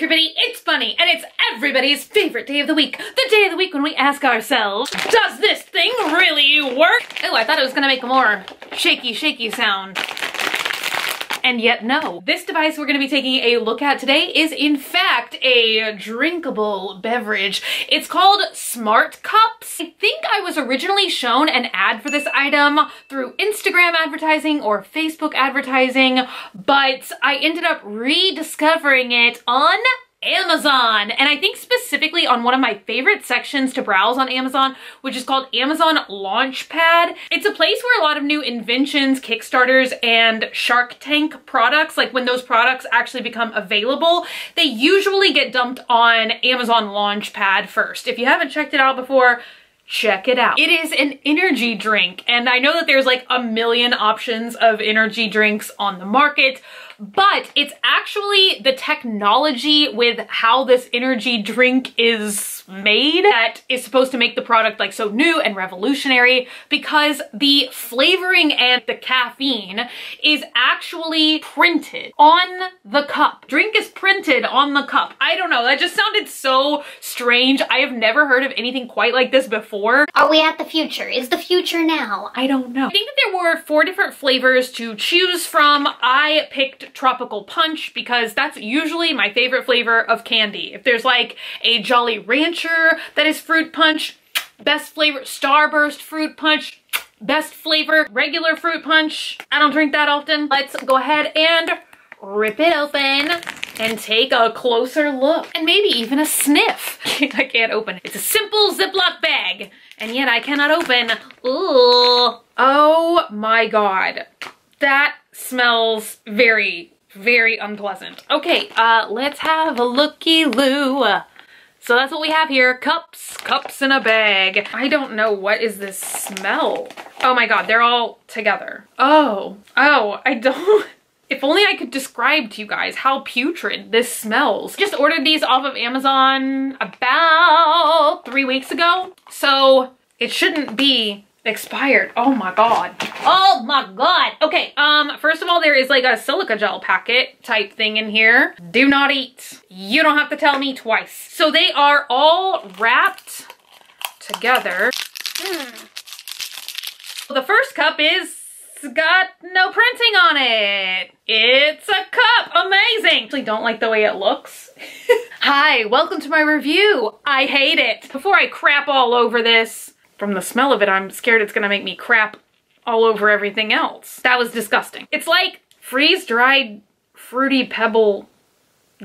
everybody, it's Bunny, and it's everybody's favorite day of the week. The day of the week when we ask ourselves, does this thing really work? Oh, I thought it was gonna make a more shaky sound. And yet no. This device we're gonna be taking a look at today is in fact a drinkable beverage. It's called SMARTCUPS. I think I was originally shown an ad for this item through Instagram advertising or Facebook advertising, but I ended up rediscovering it on Amazon, and I think specifically on one of my favorite sections to browse on Amazon, which is called Amazon Launchpad. It's a place where a lot of new inventions, Kickstarters, and Shark Tank products, like when those products actually become available, they usually get dumped on Amazon Launchpad first. If you haven't checked it out before, check it out. It is an energy drink, and I know that there's like a million options of energy drinks on the market, but it's actually the technology with how this energy drink is made that is supposed to make the product like so new and revolutionary, because the flavoring and the caffeine is actually printed on the cup. Drink is printed on the cup. I don't know, that just sounded so strange. I have never heard of anything quite like this before. Are we at the future? Is the future now? I don't know. I think that there were 4 different flavors to choose from. I picked Tropical Punch because that's usually my favorite flavor of candy. If there's like a Jolly Rancher that is fruit punch, best flavor. Starburst fruit punch, best flavor. Regular fruit punch, I don't drink that often. Let's go ahead and rip it open and take a closer look, and maybe even a sniff. I can't open it. It's a simple Ziploc bag, and yet I cannot open. Ooh. Oh my God. That smells very, very unpleasant. Okay, let's have a looky-loo. So that's what we have here. Cups in a bag. I don't know, what is this smell? Oh my God, they're all together. Oh, I don't. If only I could describe to you guys how putrid this smells. Just ordered these off of Amazon about 3 weeks ago, so it shouldn't be expired. Oh my God. Oh my God. Okay, first of all, there is like a silica gel packet type thing in here. Do not eat. You don't have to tell me twice. So they are all wrapped together. The first cup is got no printing on it. It's a cup. Amazing. I actually don't like the way it looks. Hi, welcome to my review. I hate it. Before I crap all over this, from the smell of it, I'm scared it's gonna make me crap all over everything else. That was disgusting. It's like freeze-dried Fruity Pebble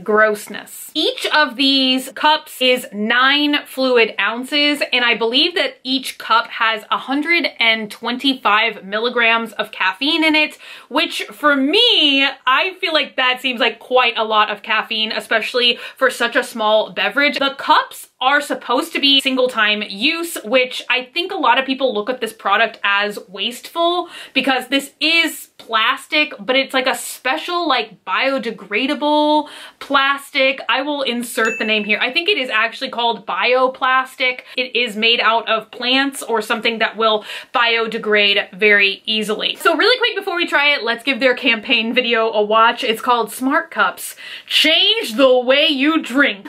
grossness. Each of these cups is 9 fluid ounces, and I believe that each cup has 125 milligrams of caffeine in it, which for me, I feel like that seems like quite a lot of caffeine, especially for such a small beverage. The cups are supposed to be single-time use, which I think a lot of people look at this product as wasteful because this is plastic, but it's like a special like biodegradable plastic. I will insert the name here. I think it is actually called bioplastic. It is made out of plants or something that will biodegrade very easily. So really quick before we try it, let's give their campaign video a watch. It's called SMARTCUPS. Change the way you drink.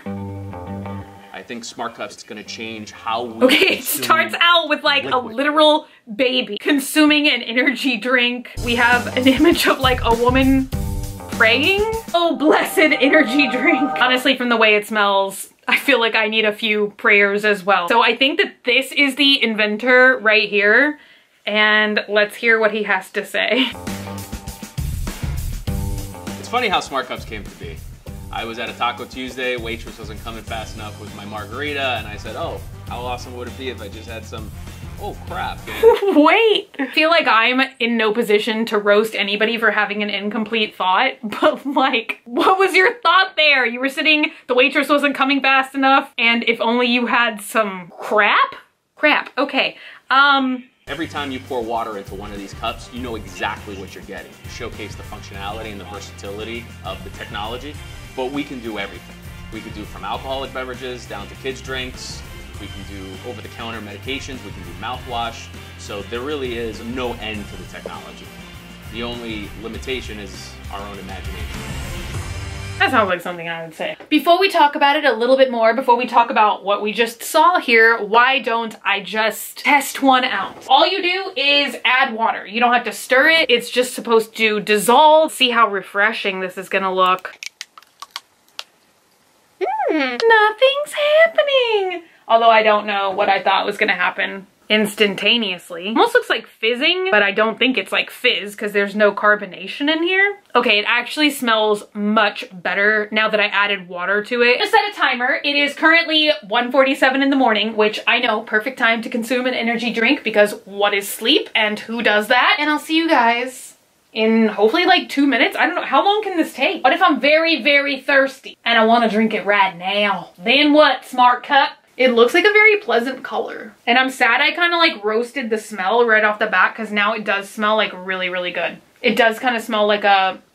I think SMARTCUPS is going to change how we Okay, it starts out with like a literal baby consuming an energy drink. We have an image of like a woman praying. Oh, blessed energy drink. Honestly, from the way it smells, I feel like I need a few prayers as well. So I think that this is the inventor right here, and let's hear what he has to say. It's funny how SMARTCUPS came to be. I was at a Taco Tuesday, waitress wasn't coming fast enough with my margarita, and I said, oh, how awesome would it be if I just had some, oh crap. Wait, I feel like I'm in no position to roast anybody for having an incomplete thought, but like, what was your thought there? You were sitting, the waitress wasn't coming fast enough, and if only you had some crap? Crap, okay. Every time you pour water into one of these cups, you know exactly what you're getting. You showcase the functionality and the versatility of the technology. But we can do everything. We can do from alcoholic beverages down to kids' drinks. We can do over-the-counter medications. We can do mouthwash. So there really is no end to the technology. The only limitation is our own imagination. That sounds like something I would say. Before we talk about it a little bit more, before we talk about what we just saw here, why don't I just test one out? All you do is add water. You don't have to stir it. It's just supposed to dissolve. See how refreshing this is gonna look. Nothing's happening. Although I don't know what I thought was gonna happen instantaneously. Almost looks like fizzing, but I don't think it's like fizz because there's no carbonation in here. Okay, it actually smells much better now that I added water to it. Just set a timer. It is currently 1:47 in the morning, which I know, perfect time to consume an energy drink because what is sleep and who does that? And I'll see you guys in hopefully like 2 minutes. I don't know, how long can this take? What if I'm very, very thirsty and I want to drink it right now? Then what, Smart Cup? It looks like a very pleasant color. And I'm sad I kind of like roasted the smell right off the bat because now it does smell like really, really good. It does kind of smell like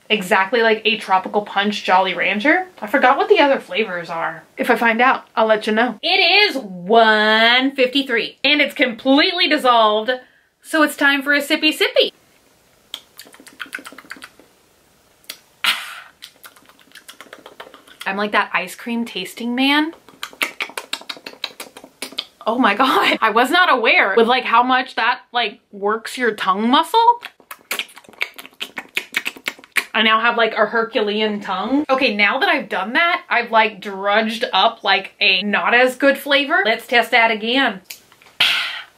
exactly like a Tropical Punch Jolly Rancher. I forgot what the other flavors are. If I find out, I'll let you know. It is 1:53 and it's completely dissolved. So it's time for a sippy sippy. I'm like that ice cream tasting man. Oh my God, I was not aware with like how much that like works your tongue muscle. I now have like a Herculean tongue. Okay, now that I've done that, I've like drudged up like a not as good flavor. Let's test that again.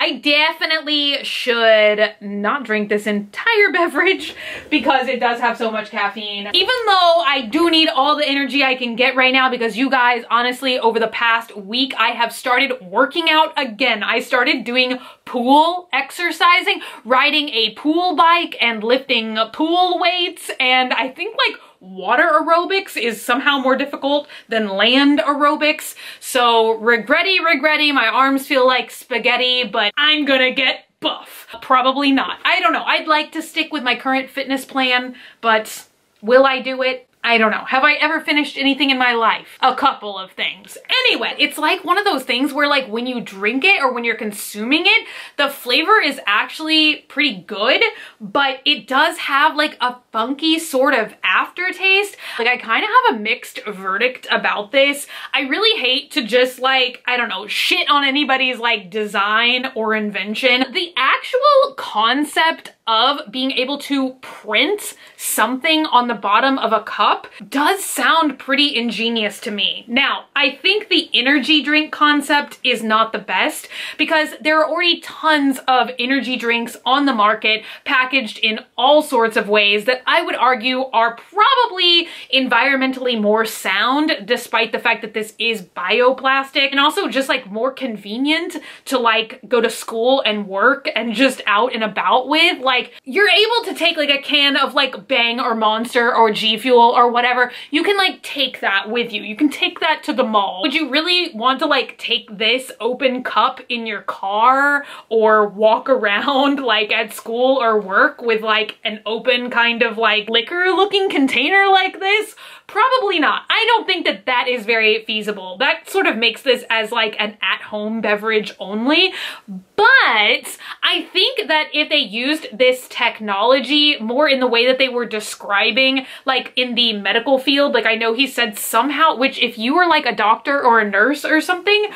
I definitely should not drink this entire beverage because it does have so much caffeine. Even though I do need all the energy I can get right now because you guys, honestly, over the past week, I have started working out again. I started doing pool exercising, riding a pool bike and lifting pool weights, and I think like water aerobics is somehow more difficult than land aerobics. So regretty, my arms feel like spaghetti, but I'm gonna get buff. Probably not. I don't know. I'd like to stick with my current fitness plan, but will I do it? I don't know. Have I ever finished anything in my life? A couple of things. Anyway, it's like one of those things where like when you drink it or when you're consuming it, the flavor is actually pretty good, but it does have like a funky sort of aftertaste. Like I kind of have a mixed verdict about this. I really hate to just like, I don't know, shit on anybody's like design or invention. The actual concept of being able to print something on the bottom of a cup does sound pretty ingenious to me. Now, I think the energy drink concept is not the best because there are already tons of energy drinks on the market packaged in all sorts of ways that I would argue are probably environmentally more sound despite the fact that this is bioplastic and also just like more convenient to like go to school and work and just out and about with. Like you're able to take like a can of like Bang or Monster or G Fuel or whatever. You can like take that with you. You can take that to the mall. Would you really want to like take this open cup in your car or walk around like at school or work with like an open kind of like liquor looking container like this? Probably not. I don't think that that is very feasible. That sort of makes this as like an at-home beverage only. But I think that if they used this technology more in the way that they were describing, like in the medical field, like I know he said somehow, which if you were like a doctor or a nurse or something,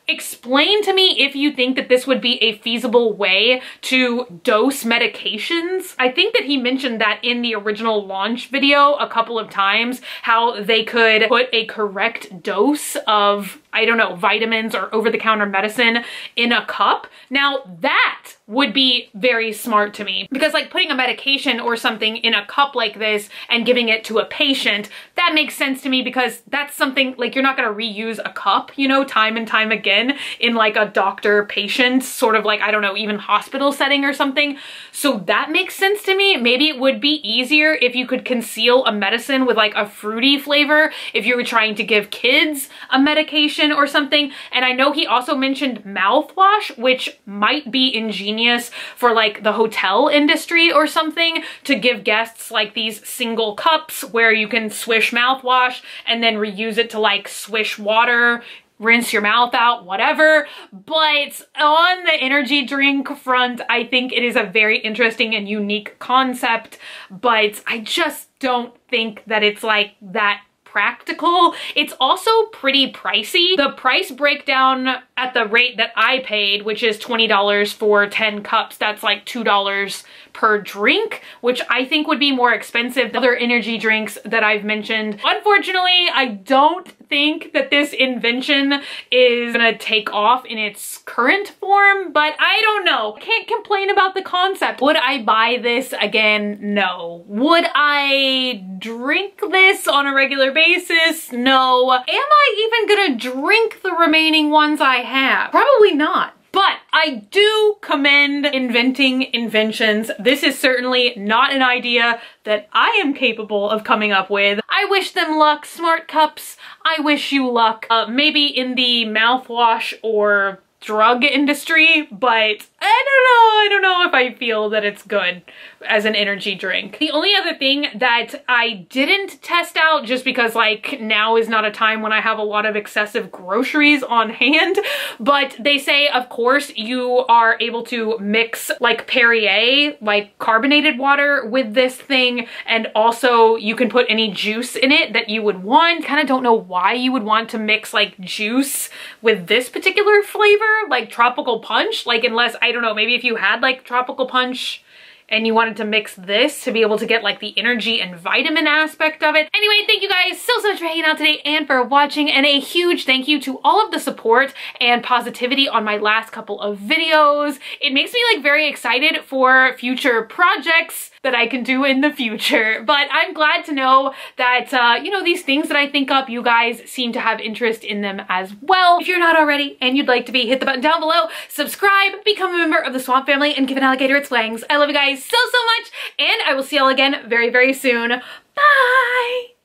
explain to me if you think that this would be a feasible way to dose medications. I think that he mentioned that in the original launch video a couple of times, how they could put a correct dose of, I don't know, vitamins or over-the-counter medicine in a cup. Now that would be very smart to me because like putting a medication or something in a cup like this and giving it to a patient, that makes sense to me because that's something like you're not gonna reuse a cup, you know, time and time again in like a doctor-patient sort of like, I don't know, even hospital setting or something. So that makes sense to me. Maybe it would be easier if you could conceal a medicine with like a fruity flavor if you were trying to give kids a medication or something. And I know he also mentioned mouthwash, which might be ingenious for like the hotel industry or something, to give guests like these single cups where you can swish mouthwash and then reuse it to like swish water, rinse your mouth out, whatever. But on the energy drink front, I think it is a very interesting and unique concept, but I just don't think that it's like that practical. It's also pretty pricey. The price breakdown at the rate that I paid, which is $20 for 10 cups, that's like $2 per drink, which I think would be more expensive than other energy drinks that I've mentioned. Unfortunately, I don't think that this invention is gonna take off in its current form, but I don't know. I can't complain about the concept. Would I buy this again? No. Would I drink this on a regular basis? No. Am I even gonna drink the remaining ones I have? Probably not. But I do commend inventing inventions. This is certainly not an idea that I am capable of coming up with. I wish them luck, SMARTCUPS. I wish you luck. Maybe in the mouthwash or drug industry, but I don't know if I feel that it's good as an energy drink. The only other thing that I didn't test out, just because like now is not a time when I have a lot of excessive groceries on hand, but they say of course you are able to mix like Perrier, like carbonated water with this thing, and also you can put any juice in it that you would want. Kind of don't know why you would want to mix like juice with this particular flavor, like tropical punch, like unless, I don't know, maybe if you had like tropical punch and you wanted to mix this to be able to get like the energy and vitamin aspect of it. Anyway, thank you guys so much for hanging out today and for watching, and a huge thank you to all of the support and positivity on my last couple of videos. It makes me like very excited for future projects that I can do in the future, but I'm glad to know that, you know, these things that I think up, you guys seem to have interest in them as well. If you're not already and you'd like to be, hit the button down below, subscribe, become a member of the Swamp Family, and give an alligator its fangs. I love you guys so much, and I will see y'all again very, very soon. Bye!